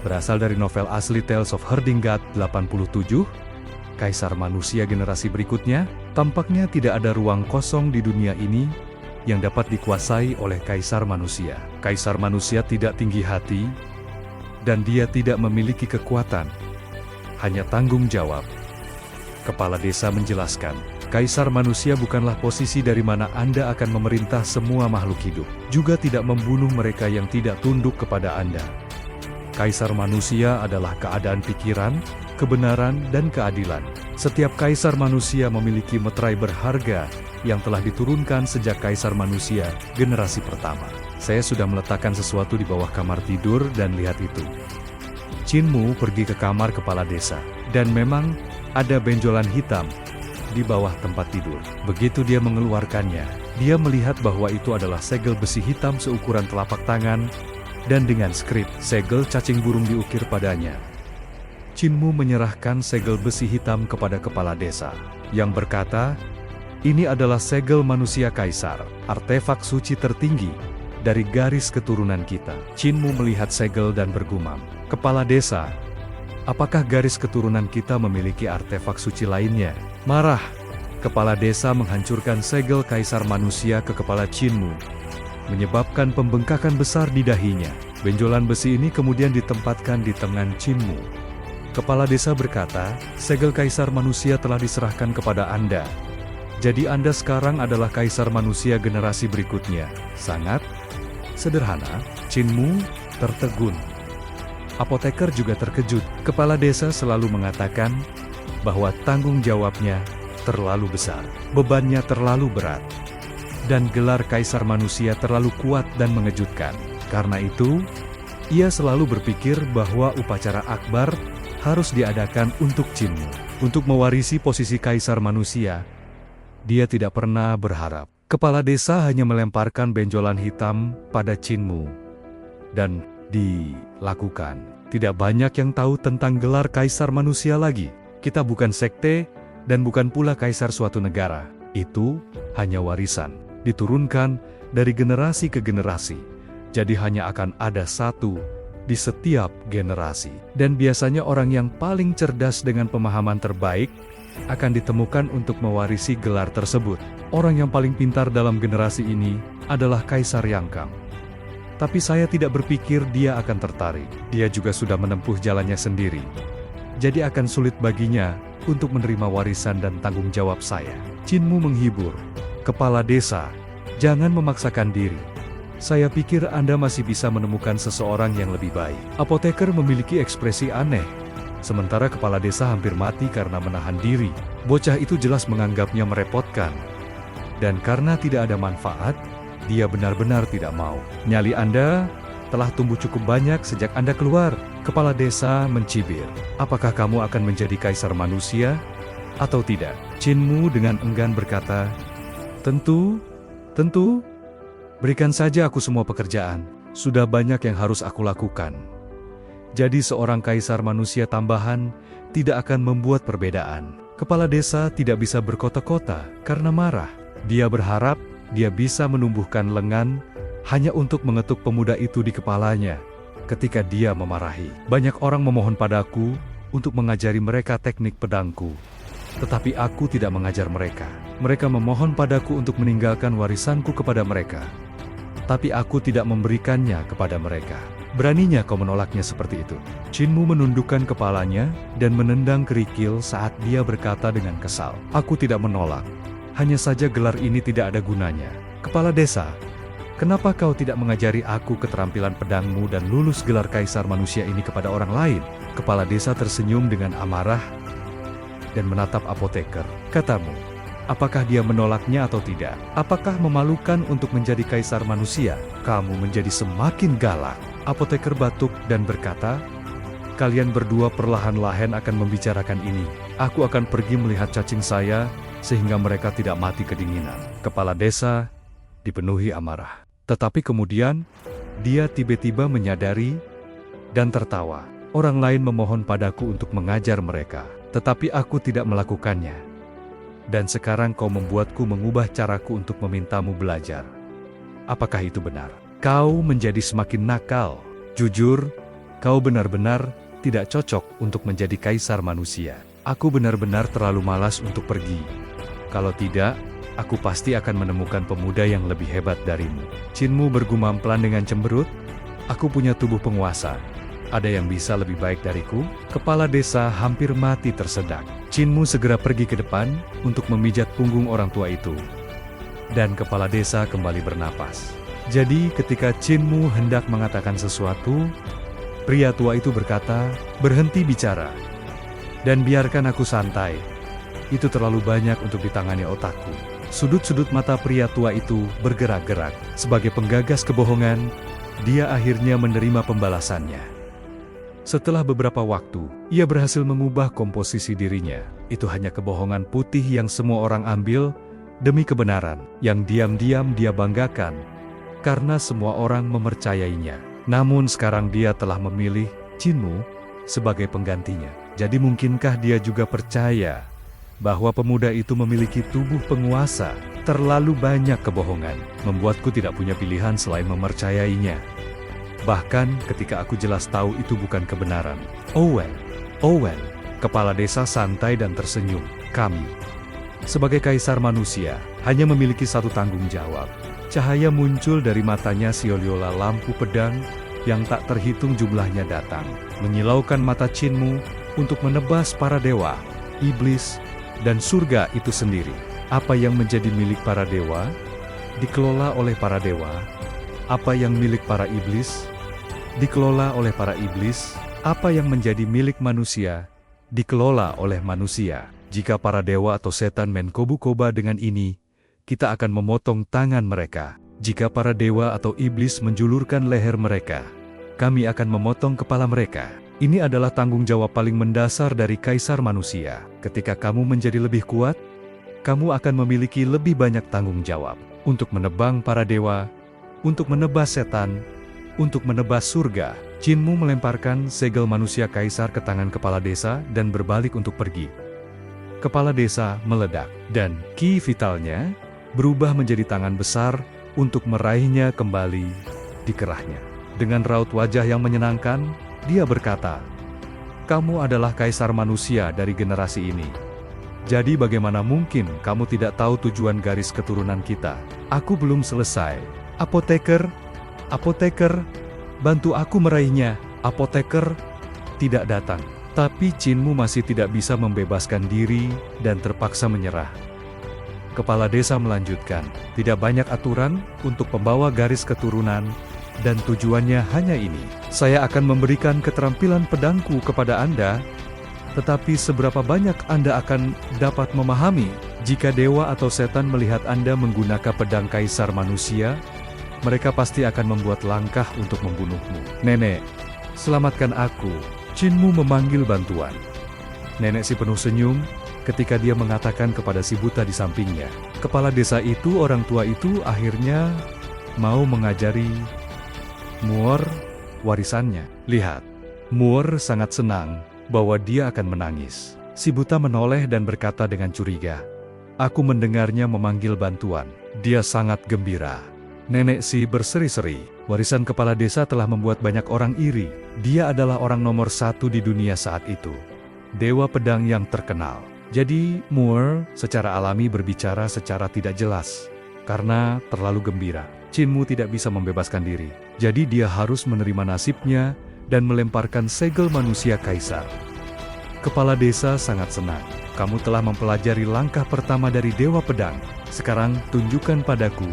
berasal dari novel asli Tales of Herdingat 87, Kaisar Manusia generasi berikutnya. Tampaknya tidak ada ruang kosong di dunia ini yang dapat dikuasai oleh Kaisar Manusia. Kaisar Manusia tidak tinggi hati, dan dia tidak memiliki kekuatan, hanya tanggung jawab. Kepala desa menjelaskan, Kaisar Manusia bukanlah posisi dari mana Anda akan memerintah semua makhluk hidup, juga tidak membunuh mereka yang tidak tunduk kepada Anda. Kaisar Manusia adalah keadaan pikiran, kebenaran, dan keadilan. Setiap Kaisar Manusia memiliki meterai berharga yang telah diturunkan sejak Kaisar Manusia generasi pertama. Saya sudah meletakkan sesuatu di bawah kamar tidur dan lihat itu. Chinmu pergi ke kamar kepala desa, dan memang ada benjolan hitam di bawah tempat tidur. Begitu dia mengeluarkannya, dia melihat bahwa itu adalah segel besi hitam seukuran telapak tangan, dan dengan skrip segel cacing burung diukir padanya. Chinmu menyerahkan segel besi hitam kepada kepala desa, yang berkata, "Ini adalah segel manusia kaisar, artefak suci tertinggi dari garis keturunan kita." Chinmu melihat segel dan bergumam, "Kepala desa, apakah garis keturunan kita memiliki artefak suci lainnya?" Marah, kepala desa menghancurkan segel Kaisar Manusia ke kepala Chinmu, menyebabkan pembengkakan besar di dahinya. Benjolan besi ini kemudian ditempatkan di tangan Chinmu. Kepala desa berkata, "Segel Kaisar Manusia telah diserahkan kepada Anda. Jadi Anda sekarang adalah Kaisar Manusia generasi berikutnya." Sangat sederhana. Chinmu tertegun. Apoteker juga terkejut. Kepala desa selalu mengatakan bahwa tanggung jawabnya terlalu besar, bebannya terlalu berat, dan gelar Kaisar Manusia terlalu kuat dan mengejutkan. Karena itu, ia selalu berpikir bahwa upacara akbar harus diadakan untuk Chinmu. Untuk mewarisi posisi Kaisar Manusia, dia tidak pernah berharap. Kepala desa hanya melemparkan benjolan hitam pada Chinmu, dan dilakukan. Tidak banyak yang tahu tentang gelar Kaisar Manusia lagi. Kita bukan sekte, dan bukan pula kaisar suatu negara. Itu hanya warisan, diturunkan dari generasi ke generasi. Jadi hanya akan ada satu di setiap generasi. Dan biasanya orang yang paling cerdas dengan pemahaman terbaik akan ditemukan untuk mewarisi gelar tersebut. Orang yang paling pintar dalam generasi ini adalah Kaisar Yangkang. Tapi saya tidak berpikir dia akan tertarik. Dia juga sudah menempuh jalannya sendiri. Jadi akan sulit baginya untuk menerima warisan dan tanggung jawab saya. Chinmu menghibur. Kepala desa, jangan memaksakan diri. Saya pikir Anda masih bisa menemukan seseorang yang lebih baik. Apoteker memiliki ekspresi aneh. Sementara kepala desa hampir mati karena menahan diri. Bocah itu jelas menganggapnya merepotkan. Dan karena tidak ada manfaat, dia benar-benar tidak mau. Nyali Anda telah tumbuh cukup banyak sejak Anda keluar. Kepala desa mencibir. Apakah kamu akan menjadi Kaisar Manusia atau tidak? Chinmu dengan enggan berkata, Tentu. Berikan saja aku semua pekerjaan. Sudah banyak yang harus aku lakukan. Jadi seorang Kaisar Manusia tambahan tidak akan membuat perbedaan." Kepala desa tidak bisa berkota-kota karena marah. Dia berharap dia bisa menumbuhkan lengan hanya untuk mengetuk pemuda itu di kepalanya ketika dia memarahi. Banyak orang memohon padaku untuk mengajari mereka teknik pedangku. Tetapi aku tidak mengajar mereka. Mereka memohon padaku untuk meninggalkan warisanku kepada mereka. Tapi aku tidak memberikannya kepada mereka. Beraninya kau menolaknya seperti itu? Chinmu menundukkan kepalanya dan menendang kerikil saat dia berkata dengan kesal. Aku tidak menolak. Hanya saja gelar ini tidak ada gunanya. Kepala desa, kenapa kau tidak mengajari aku keterampilan pedangmu dan lulus gelar Kaisar Manusia ini kepada orang lain? Kepala desa tersenyum dengan amarah dan menatap apoteker. Katamu, apakah dia menolaknya atau tidak? Apakah memalukan untuk menjadi Kaisar Manusia? Kamu menjadi semakin galak. Apoteker batuk dan berkata, kalian berdua perlahan-lahan akan membicarakan ini. Aku akan pergi melihat cacing saya sehingga mereka tidak mati kedinginan. Kepala desa dipenuhi amarah. Tetapi kemudian, dia tiba-tiba menyadari dan tertawa. Orang lain memohon padaku untuk mengajar mereka, tetapi aku tidak melakukannya. Dan sekarang kau membuatku mengubah caraku untuk memintamu belajar. Apakah itu benar? Kau menjadi semakin nakal. Jujur, Kau benar-benar tidak cocok untuk menjadi kaisar manusia. Aku benar-benar terlalu malas untuk pergi. Kalau tidak, aku pasti akan menemukan pemuda yang lebih hebat darimu." Chinmu bergumam pelan dengan cemberut, "Aku punya tubuh penguasa. Ada yang bisa lebih baik dariku?" Kepala desa hampir mati tersedak. Chinmu segera pergi ke depan untuk memijat punggung orang tua itu. Dan kepala desa kembali bernapas. Jadi ketika Chinmu hendak mengatakan sesuatu, pria tua itu berkata, "Berhenti bicara. Dan biarkan aku santai. Itu terlalu banyak untuk ditangani otakku." Sudut-sudut mata pria tua itu bergerak-gerak. Sebagai penggagas kebohongan, dia akhirnya menerima pembalasannya. Setelah beberapa waktu, ia berhasil mengubah komposisi dirinya. Itu hanya kebohongan putih yang semua orang ambil demi kebenaran, yang diam-diam dia banggakan, karena semua orang mempercayainya. Namun sekarang dia telah memilih Chinmu sebagai penggantinya. Jadi mungkinkah dia juga percaya bahwa pemuda itu memiliki tubuh penguasa? Terlalu banyak kebohongan membuatku tidak punya pilihan selain mempercayainya. Bahkan ketika aku jelas tahu itu bukan kebenaran. Owen, kepala desa santai dan tersenyum. "Kami, sebagai kaisar manusia, hanya memiliki satu tanggung jawab." Cahaya muncul dari matanya Sioliola, lampu pedang yang tak terhitung jumlahnya datang, menyilaukan mata Chinmu untuk menebas para dewa, iblis, dan surga itu sendiri. Apa yang menjadi milik para dewa, dikelola oleh para dewa. Apa yang milik para iblis, dikelola oleh para iblis. Apa yang menjadi milik manusia, dikelola oleh manusia. Jika para dewa atau setan menkobu-koba dengan ini, kita akan memotong tangan mereka. Jika para dewa atau iblis menjulurkan leher mereka, kami akan memotong kepala mereka. Ini adalah tanggung jawab paling mendasar dari kaisar manusia. Ketika kamu menjadi lebih kuat, kamu akan memiliki lebih banyak tanggung jawab untuk menebang para dewa, untuk menebas setan, untuk menebas surga. Chinmu melemparkan segel manusia kaisar ke tangan kepala desa dan berbalik untuk pergi. Kepala desa meledak, dan ki vitalnya berubah menjadi tangan besar untuk meraihnya kembali di kerahnya. Dengan raut wajah yang menyenangkan, dia berkata, "Kamu adalah kaisar manusia dari generasi ini. Jadi bagaimana mungkin kamu tidak tahu tujuan garis keturunan kita?" "Aku belum selesai. Apoteker, bantu aku meraihnya." Apoteker tidak datang. Tapi Chinmu masih tidak bisa membebaskan diri dan terpaksa menyerah. Kepala desa melanjutkan, "Tidak banyak aturan untuk pembawa garis keturunan, dan tujuannya hanya ini. Saya akan memberikan keterampilan pedangku kepada Anda, tetapi seberapa banyak Anda akan dapat memahami? Jika dewa atau setan melihat Anda menggunakan pedang kaisar manusia, mereka pasti akan membuat langkah untuk membunuhmu." "Nenek, selamatkan aku." Chinmu memanggil bantuan. Nenek si penuh senyum ketika dia mengatakan kepada si buta di sampingnya. Kepala desa itu, orang tua itu akhirnya mau mengajari Muor warisannya. Lihat, Muor sangat senang bahwa dia akan menangis. Si buta menoleh dan berkata dengan curiga, "Aku mendengarnya memanggil bantuan." Dia sangat gembira. Nenek si berseri-seri. Warisan kepala desa telah membuat banyak orang iri. Dia adalah orang nomor 1 di dunia saat itu. Dewa pedang yang terkenal. Jadi, Muor secara alami berbicara secara tidak jelas. Karena terlalu gembira, Chinmu tidak bisa membebaskan diri. Jadi dia harus menerima nasibnya dan melemparkan segel manusia kaisar. Kepala desa sangat senang. "Kamu telah mempelajari langkah pertama dari Dewa Pedang. Sekarang tunjukkan padaku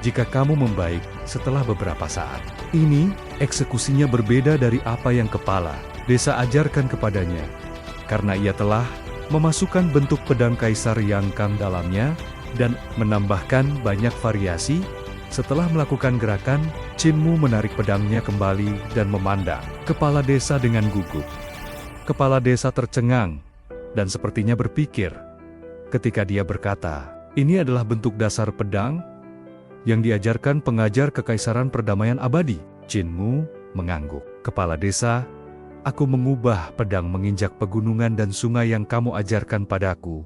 jika kamu membaik setelah beberapa saat." Ini, eksekusinya berbeda dari apa yang kepala desa ajarkan kepadanya. Karena ia telah memasukkan bentuk pedang kaisar yang kam dalamnya dan menambahkan banyak variasi. Setelah melakukan gerakan, Chinmu menarik pedangnya kembali dan memandang kepala desa dengan gugup. Kepala desa tercengang dan sepertinya berpikir ketika dia berkata, "Ini adalah bentuk dasar pedang yang diajarkan pengajar kekaisaran perdamaian abadi." Chinmu mengangguk. "Kepala desa, aku mengubah pedang menginjak pegunungan dan sungai yang kamu ajarkan padaku,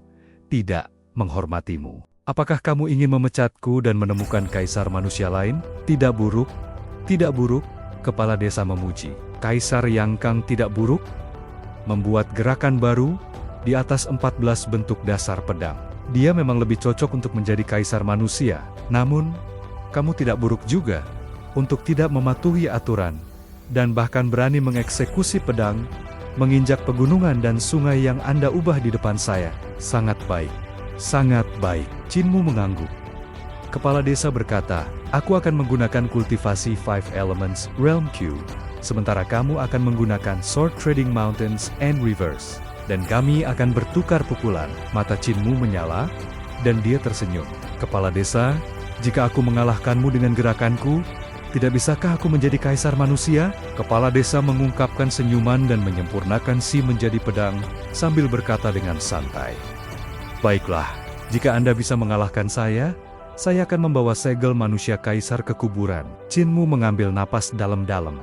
tidak menghormatimu. Apakah kamu ingin memecatku dan menemukan kaisar manusia lain?" Tidak buruk, kepala desa memuji. Kaisar Yang Kang tidak buruk, membuat gerakan baru di atas 14 bentuk dasar pedang. Dia memang lebih cocok untuk menjadi kaisar manusia. Namun, kamu tidak buruk juga untuk tidak mematuhi aturan, dan bahkan berani mengeksekusi pedang, menginjak pegunungan dan sungai yang Anda ubah di depan saya. Sangat baik. Sangat baik. Chinmu mengangguk. Kepala desa berkata, aku akan menggunakan kultivasi 5 Elements Realm Q. Sementara kamu akan menggunakan Sword Trading Mountains and Rivers. Dan kami akan bertukar pukulan. Mata Chinmu menyala, dan dia tersenyum. Kepala desa, jika aku mengalahkanmu dengan gerakanku, tidak bisakah aku menjadi kaisar manusia? Kepala desa mengungkapkan senyuman dan menyempurnakan si menjadi pedang, sambil berkata dengan santai. Baiklah, jika Anda bisa mengalahkan saya akan membawa segel manusia kaisar ke kuburan. Chinmu mengambil napas dalam-dalam.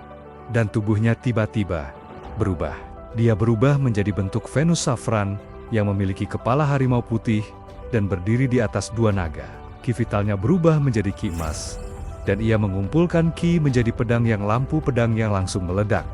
Dan tubuhnya tiba-tiba berubah. Dia berubah menjadi bentuk Venus Safran yang memiliki kepala harimau putih dan berdiri di atas 2 naga. Ki vitalnya berubah menjadi ki emas. Dan ia mengumpulkan ki menjadi pedang yang langsung meledak.